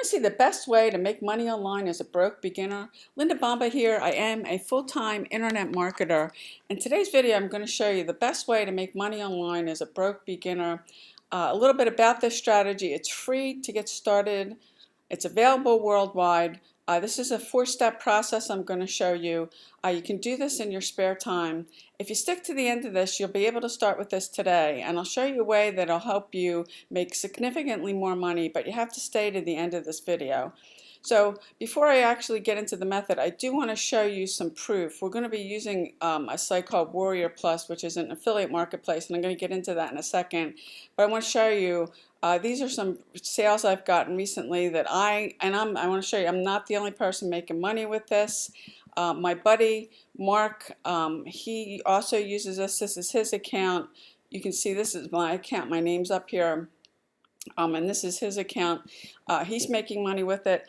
to see the best way to make money online as a broke beginner? Linda Bomba here. I am a full-time internet marketer. In today's video, I'm going to show you the best way to make money online as a broke beginner. A little bit about this strategy. It's free to get started. It's available worldwide. This is a four-step process I'm going to show you. You can do this in your spare time. If you stick to the end of this, you'll be able to start with this today, and I'll show you a way that'll help you make significantly more money, but you have to stay to the end of this video. So before I actually get into the method, I do want to show you some proof. We're going to be using a site called Warrior Plus, which is an affiliate marketplace, and I'm going to get into that in a second. But I want to show you, these are some sales I've gotten recently that I want to show you, I'm not the only person making money with this. My buddy Mark, he also uses this. This is his account. You can see this is my account. My name's up here. And this is his account. He's making money with it.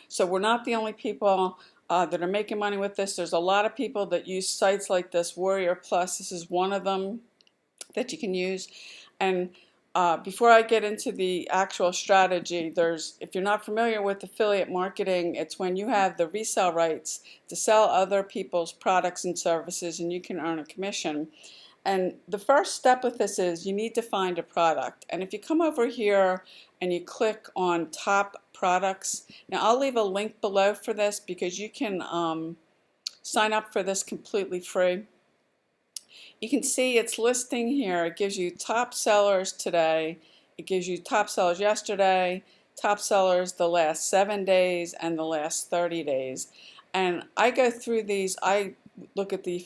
So we're not the only people that are making money with this. There's a lot of people that use sites like this, Warrior Plus. This is one of them that you can use. And before I get into the actual strategy, if you're not familiar with affiliate marketing, it's when you have the resale rights to sell other people's products and services, and you can earn a commission. And the first step with this is you need to find a product. And if you come over here and you click on top products, now I'll leave a link below for this because you can sign up for this completely free. You can see it's listing here. It gives you top sellers today. It gives you top sellers yesterday, top sellers the last 7 days, and the last 30 days. And I go through these. I look at the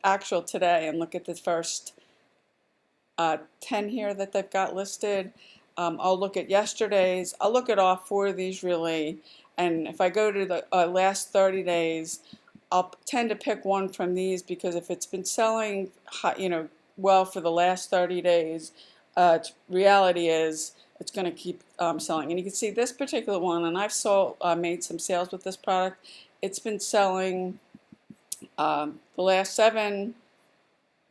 actual today, and look at the first 10 here that they've got listed. I'll look at yesterday's. I'll look at all 4 of these really, and if I go to the last 30 days, I'll tend to pick one from these because if it's been selling, well for the last 30 days, reality is it's going to keep selling. And you can see this particular one, and I've made some sales with this product. It's been selling the last 7.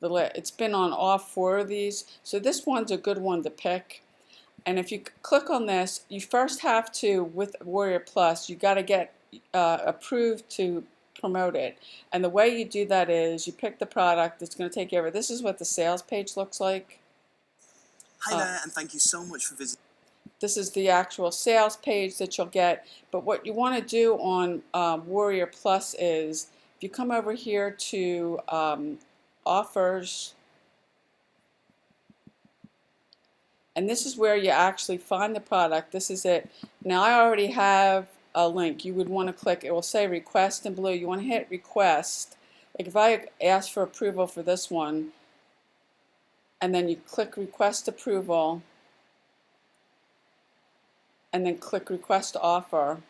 It's been on all 4 of these, so this one's a good one to pick. And if you click on this, you first have to, with Warrior Plus, you got to get approved to promote it. And the way you do that is you pick the product. It's going to take you over. This is what the sales page looks like. Hi there, and thank you so much for visiting. This is the actual sales page that you'll get. But what you want to do on Warrior Plus is, if you come over here to offers, and this is where you actually find the product. This is it. Now I already have a link. You would want to click, it will say request in blue. You want to hit request. Like if I ask for approval for this one, and then you click request approval, and then click request offer,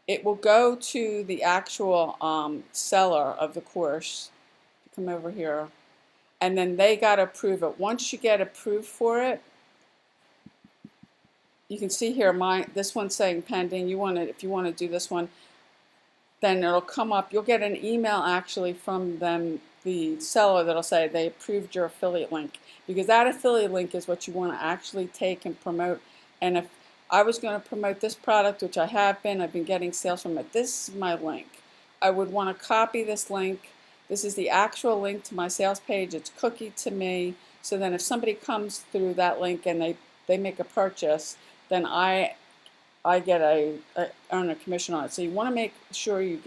it will go to the actual seller of the course. Come over here, and then they got to approve it. Once you get approved for it, you can see here this one's saying pending. If you want to do this one, then it'll come up. You'll get an email actually from them, the seller, that'll say they approved your affiliate link, because that affiliate link is what you want to actually take and promote. And if I was going to promote this product, which I have been, I've been getting sales from it. This is my link. I would want to copy this link. This is the actual link to my sales page. It's cookied to me. So then if somebody comes through that link and they make a purchase, then I earn a commission on it. So you want to make sure you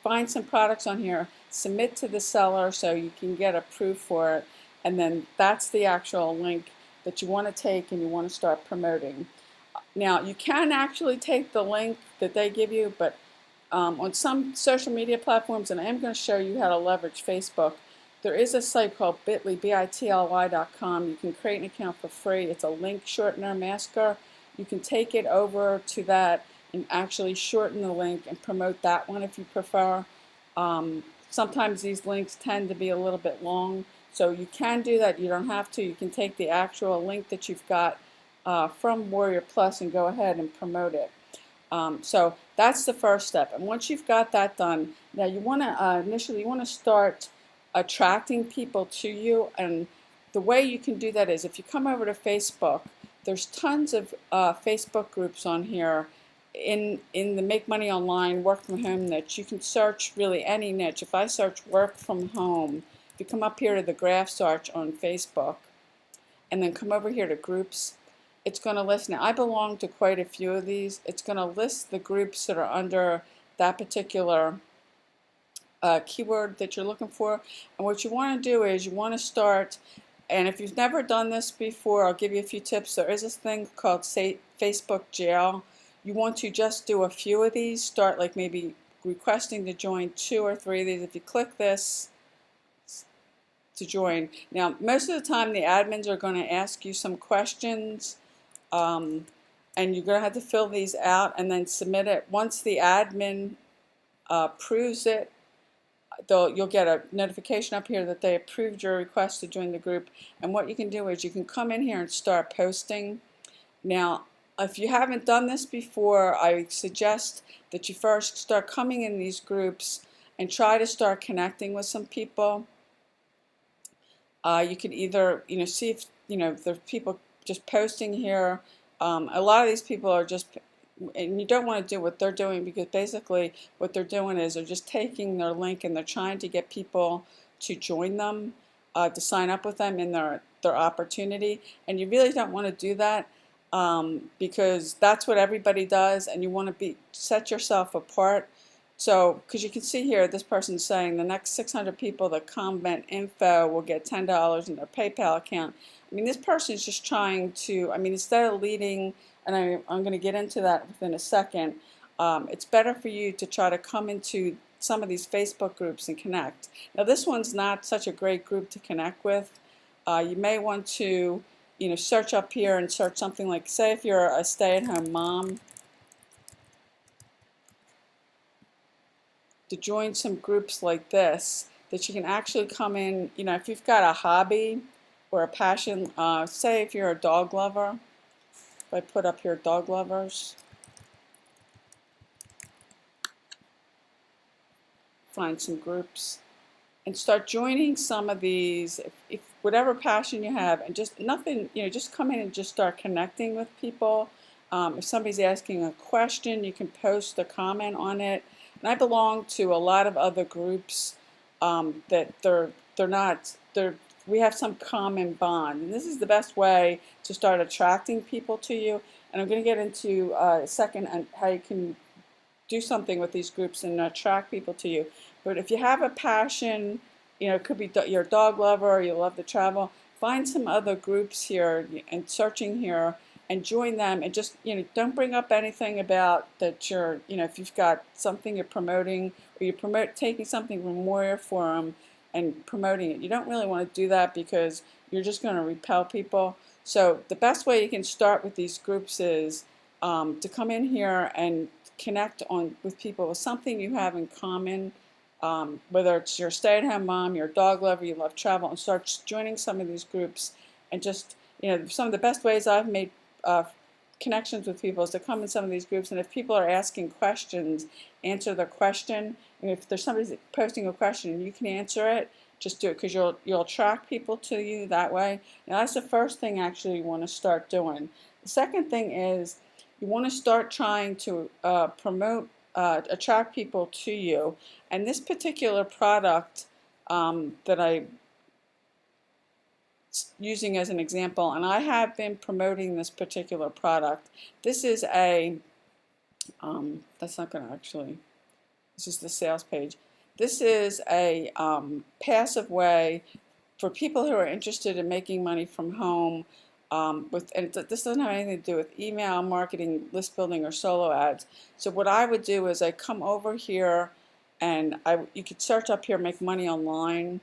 find some products on here, submit to the seller so you can get approved for it, and then that's the actual link that you want to take and you want to start promoting. Now you can actually take the link that they give you, but on some social media platforms, and I am going to show you how to leverage Facebook, there is a site called bit.ly, bit.ly.com. You can create an account for free. It's a link shortener masker. You can take it over to that and actually shorten the link and promote that one if you prefer. Sometimes these links tend to be a little bit long, so you can do that. You don't have to. You can take the actual link that you've got from Warrior Plus and go ahead and promote it. So that's the first step. And once you've got that done, now you want to initially start attracting people to you. And the way you can do that is if you come over to Facebook, there's tons of Facebook groups on here in the Make Money Online, Work from Home niche. You can search really any niche. If I search work from home, if you come up here to the graph search on Facebook and then come over here to groups, it's going to list. Now I belong to quite a few of these. It's going to list the groups that are under that particular keyword that you're looking for. And what you want to do is you want to start, and if you've never done this before, I'll give you a few tips. There is this thing called Facebook Jail. You want to just do a few of these. Start like maybe requesting to join 2 or 3 of these. If you click this to join, now most of the time the admins are going to ask you some questions, and you're going to have to fill these out and then submit it. Once the admin approves it, you'll get a notification up here that they approved your request to join the group. And what you can do is you can come in here and start posting. Now, if you haven't done this before, I suggest that you first start coming in these groups and try to start connecting with some people. You could either, see if, there's people just posting here. A lot of these people are just, and you don't want to do what they're doing, because basically what they're doing is they're just taking their link and they're trying to get people to join them, to sign up with them in their opportunity. And you really don't want to do that, because that's what everybody does, and you want to set yourself apart. So, because you can see here, this person's saying the next 600 people that comment info will get $10 in their PayPal account. I mean, this person is just trying to, instead of leading, and I'm going to get into that within a second, it's better for you to try to come into some of these Facebook groups and connect. Now, this one's not such a great group to connect with. You may want to, search up here and search something like, say if you're a stay-at-home mom, to join some groups like this that you can actually come in. If you've got a hobby or a passion, say if you're a dog lover, if I put up here dog lovers, find some groups and start joining some of these, if whatever passion you have, and just nothing, just come in and just start connecting with people. If somebody's asking a question, you can post a comment on it. And I belong to a lot of other groups that we have some common bond. And this is the best way to start attracting people to you. And I'm going to get into a second on how you can do something with these groups and attract people to you. But if you have a passion, it could be you're a dog lover or you love to travel, find some other groups here and searching here and join them, and just, don't bring up anything about that you're, if you've got something you're promoting, or you're taking something from Warrior Forum and promoting it. You don't really want to do that, because you're just going to repel people. So the best way you can start with these groups is to come in here and connect with people with something you have in common, whether it's you're a stay-at-home mom, you're a dog lover, you love travel, and start joining some of these groups. And just, some of the best ways I've made connections with people is to come in some of these groups, and if people are asking questions, answer their question. And if there's somebody posting a question and you can answer it, just do it, because you'll attract people to you that way. Now that's the first thing actually you want to start doing. The second thing is you want to start trying to attract people to you. And this particular product that I'm using as an example, and I have been promoting this particular product. This is a, that's not going to actually, this is the sales page. This is a passive way for people who are interested in making money from home, and this doesn't have anything to do with email marketing, list building, or solo ads. So what I would do is I come over here, and you could search up here, Make Money Online.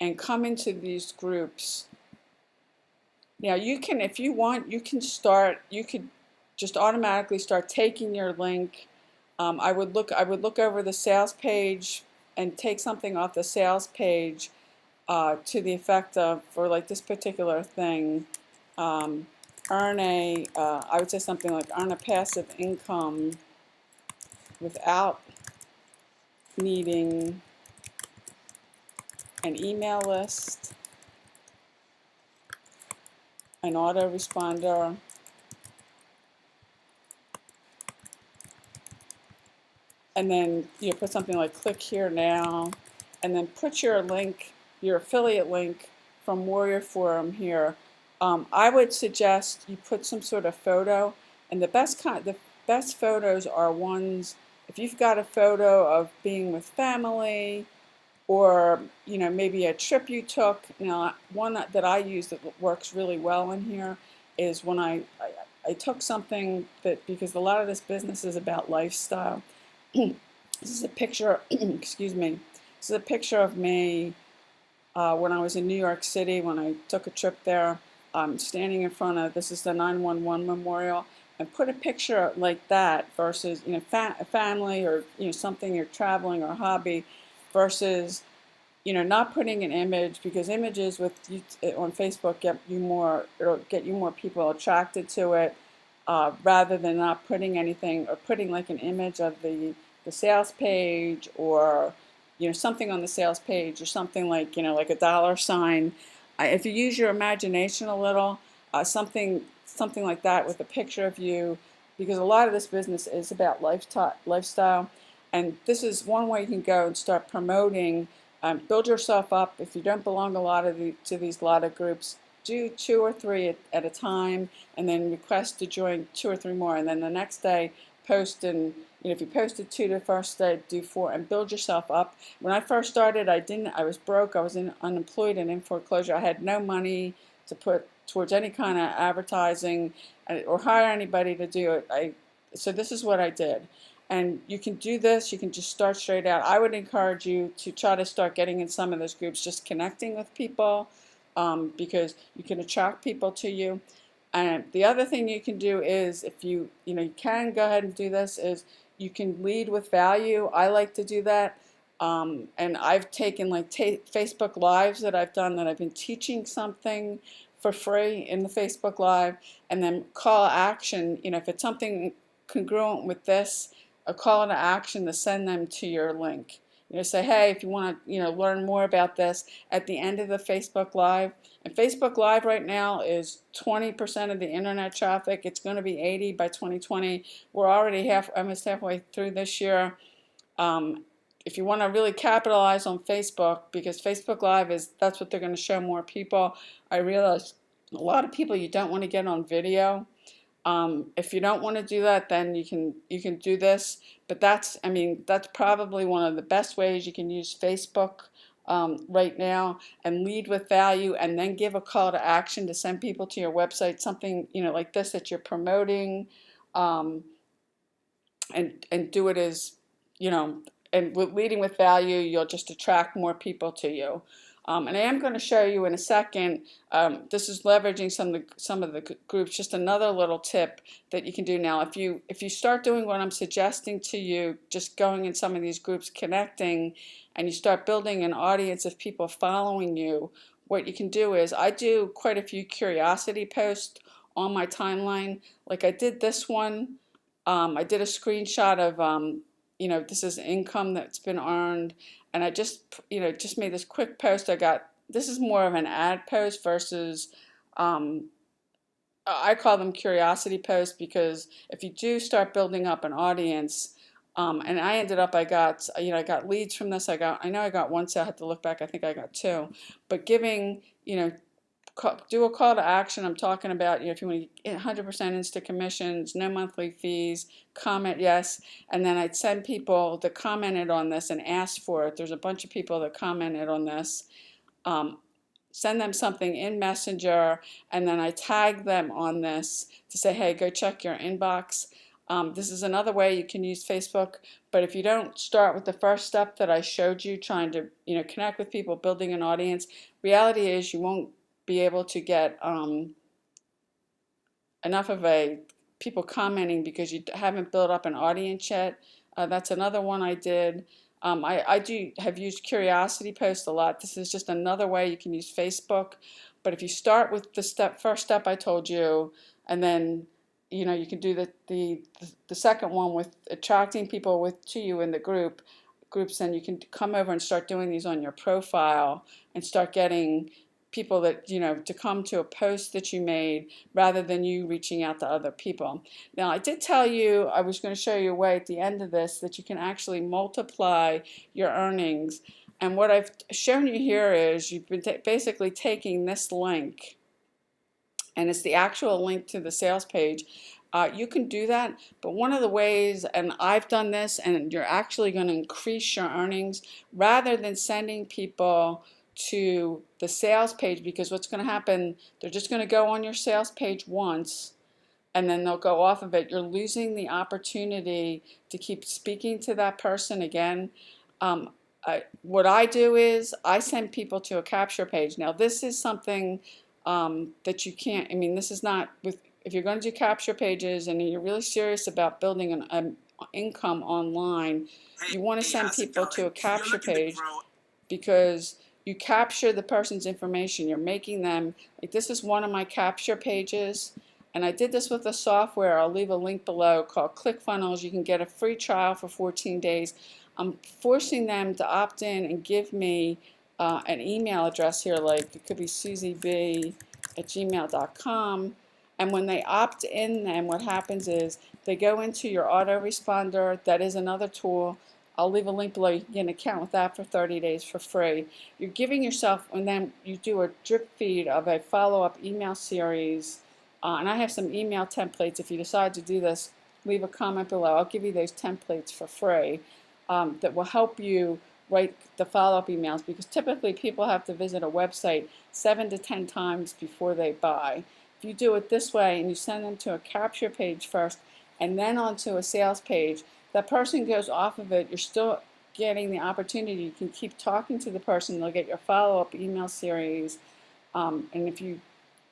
And come into these groups. Now you can, if you want, you could just automatically start taking your link. I would look over the sales page and take something off the sales page to the effect of, for like this particular thing, I would say something like earn a passive income without needing an email list, an autoresponder, and then you put something like click here now, and then put your link, your affiliate link from Warrior Forum here. I would suggest you put some sort of photo, and the best photos are ones, if you've got a photo of being with family, or maybe a trip you took. Now, one that I use that works really well in here is when I took something that, because a lot of this business is about lifestyle. This is a picture, excuse me, this is a picture of me when I was in New York City, when I took a trip there. Standing in front of, this is the 911 memorial, and put a picture like that versus a family, or something you're traveling, or a hobby, versus not putting an image, because images with you on Facebook it'll get you more people attracted to it, rather than not putting anything, or putting like an image of the sales page, or something on the sales page, or something like like a dollar sign. If you use your imagination a little, something like that with a picture of you, because a lot of this business is about lifestyle, and this is one way you can go and start promoting. Build yourself up. If you don't belong to these lot of groups, do 2 or 3 at a time, and then request to join 2 or 3 more, and then the next day post, and if you posted 2 the first day, do 4, and build yourself up. When I first started, I was broke. I was unemployed and in foreclosure. I had no money to put towards any kind of advertising, or hire anybody to do it. So this is what I did. And you can do this, you can just start straight out. I would encourage you to try to start getting in some of those groups, just connecting with people, because you can attract people to you. And the other thing you can do is, if you can go ahead and do this, is you can lead with value. I like to do that. And I've taken like Facebook Lives that I've done, that I've been teaching something for free in the Facebook Live, and then call action, if it's something congruent with this, a call to action to send them to your link. Say, hey, if you want to learn more about this, at the end of the Facebook Live. And Facebook Live right now is 20% of the internet traffic. It's going to be 80 by 2020. We're already almost halfway through this year. If you want to really capitalize on Facebook, because Facebook Live that's what they're going to show more people. I realize a lot of people, you don't want to get on video. If you don't want to do that, then you can do this. But that's probably one of the best ways you can use Facebook right now, and lead with value, and then give a call to action to send people to your website, something like this that you're promoting, and do it as and leading with value, you'll just attract more people to you. And I am going to show you in a second. This is leveraging some of the groups. Just another little tip that you can do now. If you start doing what I'm suggesting to you, just going in some of these groups, connecting, and you start building an audience of people following you, what you can do is, I do quite a few curiosity posts on my timeline. Like I did this one. I did a screenshot of this is income that's been earned, and I just made this quick post. This is more of an ad post versus I call them curiosity posts, because if you do start building up an audience, and I got leads from this. I know I got one sale. I had to look back. I think I got 2, but giving do a call to action. I'm talking about, if you want to get 100% instant commissions, no monthly fees, comment yes, and then I'd send people that commented on this and asked for it. There's a bunch of people that commented on this. Send them something in Messenger, and then I tag them on this to say, hey, go check your inbox. This is another way you can use Facebook, but if you don't start with the first step that I showed you, trying to connect with people, building an audience, reality is you won't be able to get enough of people commenting, because you haven't built up an audience yet. That's another one I did. I have used curiosity posts a lot. This is just another way you can use Facebook. But if you start with the first step I told you, and then you can do the second one with attracting people to you in the group, groups, then you can come over and start doing these on your profile and start getting people that, to come to a post that you made rather than you reaching out to other people. Now, I did tell you I was going to show you a way at the end of this that you can actually multiply your earnings. And what I've shown you here is you've been basically taking this link, and it's the actual link to the sales page. You can do that, but one of the ways, and I've done this, and you're actually going to increase your earnings rather than sending people to the sales page, because what's going to happen, they're just going to go on your sales page once and then they'll go off of it. You're losing the opportunity to keep speaking to that person again. What I do is I send people to a capture page. Now, this is something that you can't, this is not with, if you're going to do capture pages and you're really serious about building an income online, you want to send people to a capture page, because you capture the person's information. You're making them, like this is one of my capture pages, and I did this with a software. I'll leave a link below called ClickFunnels. You can get a free trial for 14 days. I'm forcing them to opt in and give me an email address here, like it could be susieb@gmail.com. And when they opt in, then what happens is they go into your autoresponder. That is another tool. I'll leave a link below. You can get an account with that for 30 days for free. You're giving yourself, and then you do a drip feed of a follow-up email series. And I have some email templates. If you decide to do this, leave a comment below. I'll give you those templates for free that will help you write the follow-up emails, because typically people have to visit a website 7 to 10 times before they buy. If you do it this way and you send them to a capture page first and then onto a sales page, that person goes off of it, you're still getting the opportunity. You can keep talking to the person. They'll get your follow-up email series. And if you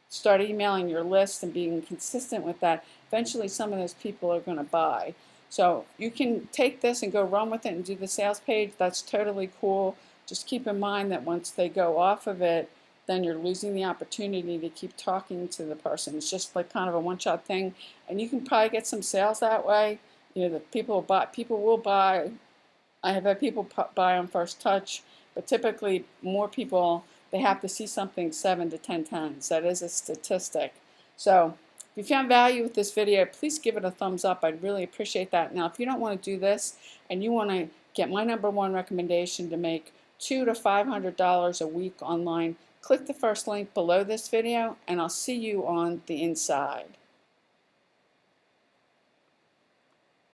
start emailing your list and being consistent with that, eventually some of those people are going to buy. So you can take this and go run with it and do the sales page. That's totally cool. Just keep in mind that once they go off of it, then you're losing the opportunity to keep talking to the person. It's just like kind of a one-shot thing, and you can probably get some sales that way. The people will buy. People will buy. I have had people buy on first touch, but typically more people, they have to see something 7 to 10 times. That is a statistic. So if you found value with this video, please give it a thumbs up. I'd really appreciate that. Now, if you don't want to do this and you want to get my #1 recommendation to make $200 to $500 a week online, click the first link below this video, and I'll see you on the inside.